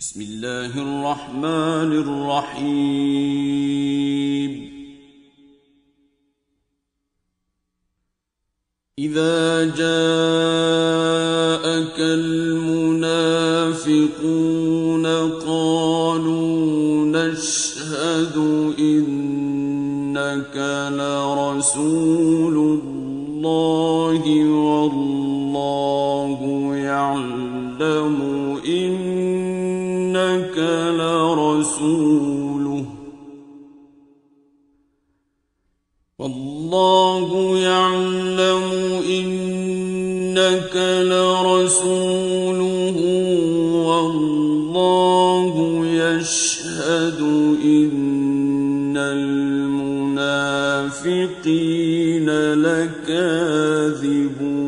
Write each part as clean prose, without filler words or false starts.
बिस्मिल्लाहिर्रहमानिर्रहीम। इज़ा जाअकल मुनाफ़िक़ून क़ालू नशहदु इन्नका लरसूलुल्लाहि वल्लाहु यअलमु इन्नका लरसूलुहु वल्लाहु यअलमु इन्नका लरसूलुहु वल्लाहु यशहदु इन्नल मुनाफ़िक़ीन लकाज़िबून।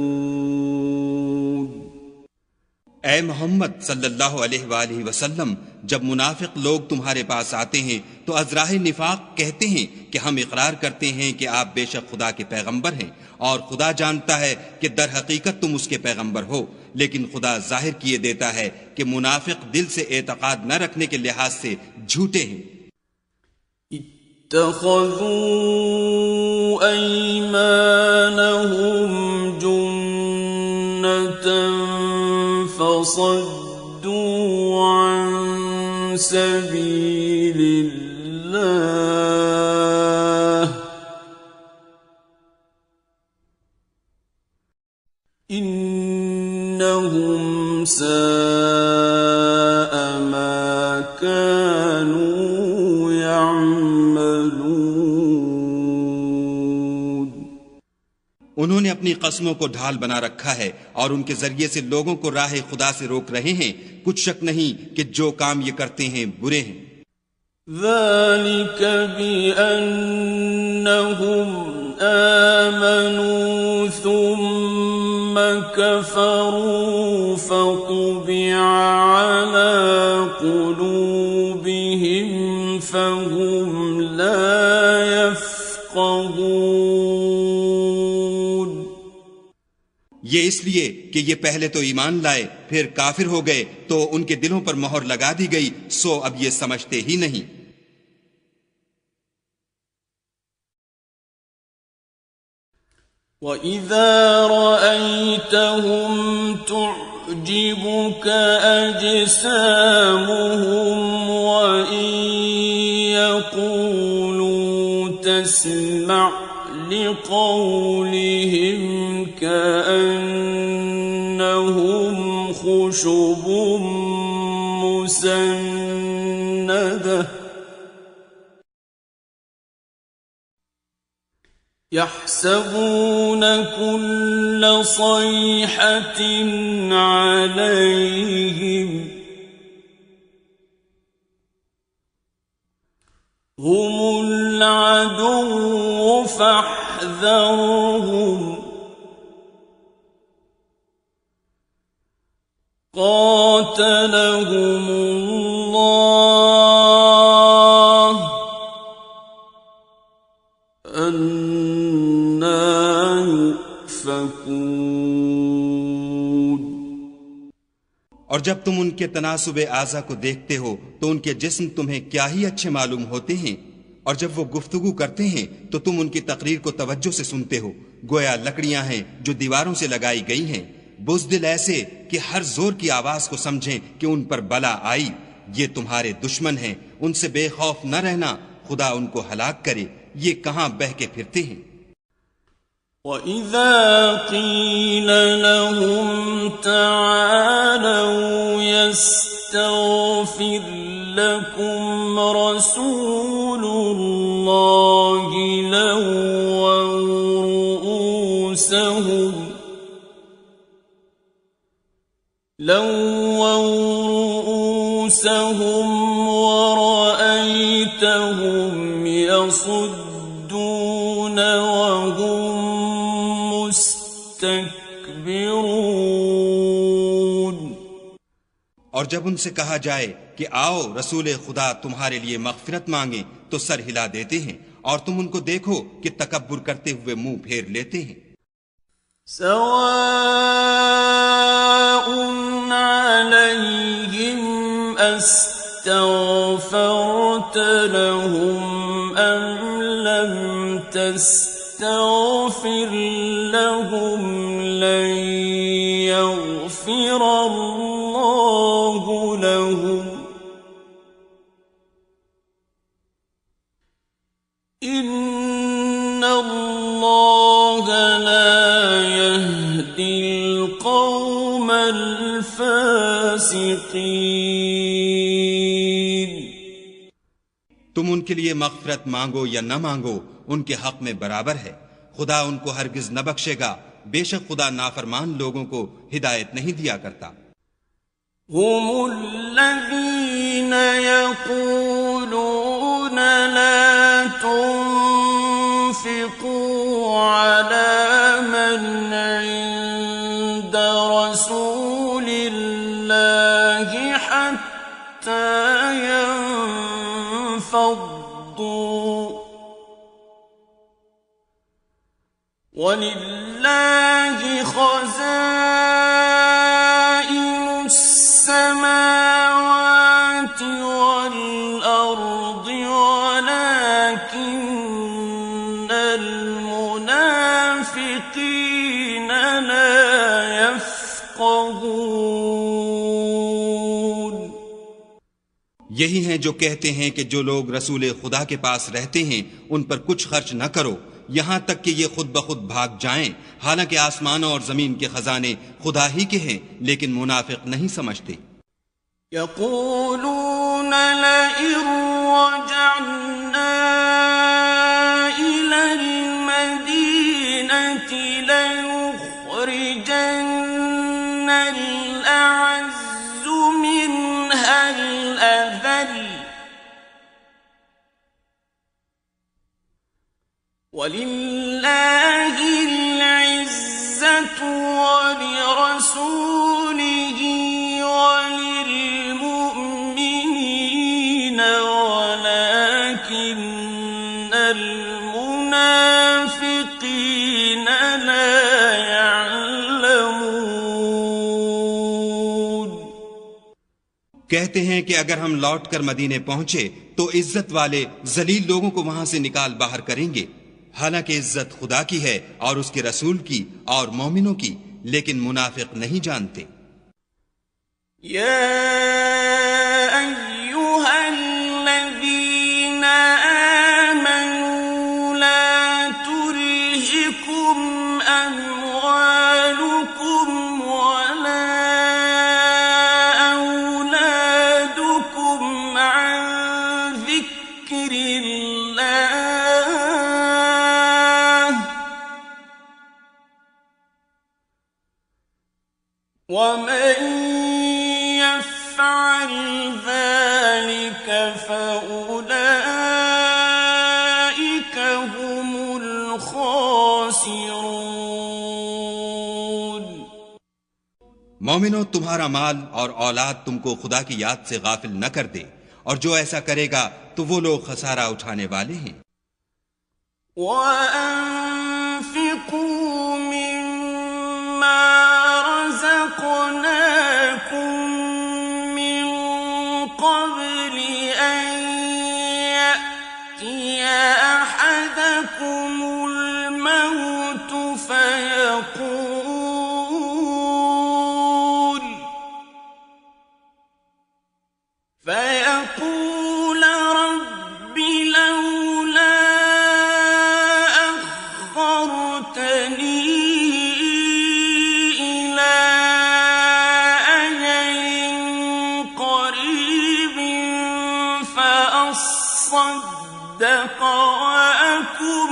ऐ मोहम्मद सल्लल्लाहु अलैहि वसल्लम, जब मुनाफिक लोग तुम्हारे पास आते हैं तो अज़राहे निफाक कहते हैं कि हम इकरार करते हैं कि आप बेशक खुदा के पैगंबर हैं और खुदा जानता है कि दर हकीकत तुम उसके पैगंबर हो, लेकिन खुदा जाहिर किए देता है कि मुनाफिक दिल से एतकाद न रखने के लिहाज से झूठे हैं। इत्तख़ज़ू अयमानहुम जुन्नतन फसद्दू अन सबीलिल्लाह इन्नहुम साअ मा कानू यअमलून। उन्होंने अपनी कस्मों को ढाल बना रखा है और उनके जरिए से लोगों को राह खुदा से रोक रहे हैं। कुछ शक नहीं कि जो काम ये करते हैं बुरे हैं। ذلك بأنهم آمنوا ثم كفروا فطبع على قلوبهم فهم لا يفقهون। ये इसलिए कि ये पहले तो ईमान लाए फिर काफिर हो गए तो उनके दिलों पर मोहर लगा दी गई, सो अब ये समझते ही नहीं। وَإِذَا رَأَيْتَهُمْ تُعْجِبُكَ أَجْسَامُهُمْ وَإِنْ يَقُولُوا تَسْمَعْ لِقَوْلِهِمْ كَأَنَّهُمْ خُشُبٌ مُّسَنَّدَةٌ يحسبون كل صيحة عليهم هم العدو فاحذرهم قاتلهم الله और जब तुम उनके तनासुबे आज़ा को देखते हो तो उनके जिस्म तुम्हें क्या ही अच्छे मालूम होते हैं, और जब वो गुफ्तगू करते हैं तो तुम उनकी तकरीर को तवज्जो से सुनते हो, गोया लकड़ियां हैं जो दीवारों से लगाई गई हैं। बुज़दिल ऐसे कि हर जोर की आवाज को समझें कि उन पर बला आई। ये तुम्हारे दुश्मन हैं, उनसे बेखौफ न रहना, खुदा उनको हलाक करे। ये कहां बह के फिरते हैं। وَإِذَا قِيلَ لَهُمْ تَعَالَوْا يَسْتَغْفِرْ لَكُمْ رَسُولُ اللَّهِ لَوَّوْا رُءُوسَهُمْ وَرَأَيْتَهُمْ يَصُدُّونَ وَهُمْ मुस्तकबिरून। और जब उनसे कहा जाए कि आओ रसूल खुदा तुम्हारे लिए मगफिरत मांगे तो सर हिला देते हैं और तुम उनको देखो कि तकब्बुर करते हुए मुंह फेर लेते हैं। सवाउन अलैहिम أستغفرت لهم أم لم تستغفر لهم لن يغفر الله لهم إن الله لا يهدي القوم الفاسقين। तुम उनके लिए मग़फ़िरत मांगो या न मांगो उनके हक में बराबर है। खुदा उनको हरगिज न बख्शेगा। बेशक खुदा नाफरमान लोगों को हिदायत नहीं दिया करता। هم الذين يقولون لا تنفقوا على من عند رسول الله حتى ينفضوا ولله خزائن السماوات والأرض ولكن المنافقين لا يفقهون। यही हैं जो कहते हैं कि जो लोग रसूल खुदा के पास रहते हैं उन पर कुछ खर्च न करो यहां तक कि ये खुद ब खुद भाग जाएं। हालांकि आसमानों और जमीन के खजाने खुदा ही के हैं, लेकिन मुनाफिक नहीं समझते। यक़ूलून लइन रजअना इलल मदीनति लयुख़रिजन्नल अअज़्ज़ु मिनहल अज़ल वलिल्लाहिल इज़्ज़तु वलिरसूलिही वलिलमुअ्मिनीन वलाकिन्नल मुनाफ़िक़ीन ला यअलमून। कहते हैं कि अगर हम लौटकर मदीने पहुंचे तो इज्जत वाले जलील लोगों को वहां से निकाल बाहर करेंगे। हालांकि इज्जत खुदा की है और उसके रसूल की और मोमिनों की, लेकिन मुनाफिक नहीं जानते। या अय्युहल्लज़ीना आमनू ला तुल्हिकुम अम्वालुकुम वला औलादुकुम अन ज़िक्रिल्लाह ومن يفعل ذلك فأولئك هم الخاسرون। मोमिनो, तुम्हारा माल और औलाद तुमको खुदा की याद से गाफिल न कर दे, और जो ऐसा करेगा तो वो लोग खसारा उठाने वाले हैं। وأنفقوا مما رزقناكم من قبل أن يأتي أحدكم الموت فيقول رب لولا أخرتني إلى أجل قريب فأصدق وأكن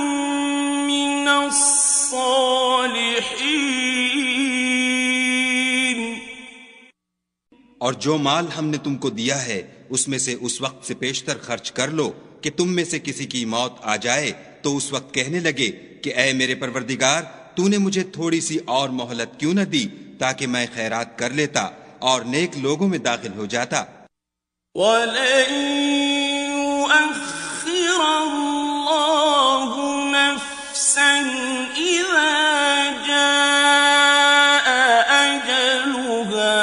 من الصالحين। और जो माल हमने तुमको दिया है उसमें से उस वक्त से पेशतर खर्च कर लो कि तुम में से किसी की मौत आ जाए तो उस वक्त कहने लगे कि ऐ मेरे परवरदिगार, तूने मुझे थोड़ी सी और मोहलत क्यों न दी ताकि मैं खैरात कर लेता और नेक लोगों में दाखिल हो जाता। वलन युअख्खिर अल्लाहु नफ्सन इज़ा जाअ अजलुहा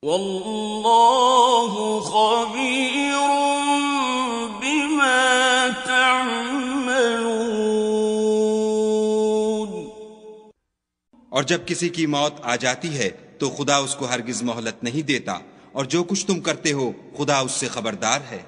वल्लाहु खबीरुम बिमा तअमलून। और जब किसी की मौत आ जाती है तो खुदा उसको हरगिज मोहलत नहीं देता, और जो कुछ तुम करते हो खुदा उससे खबरदार है।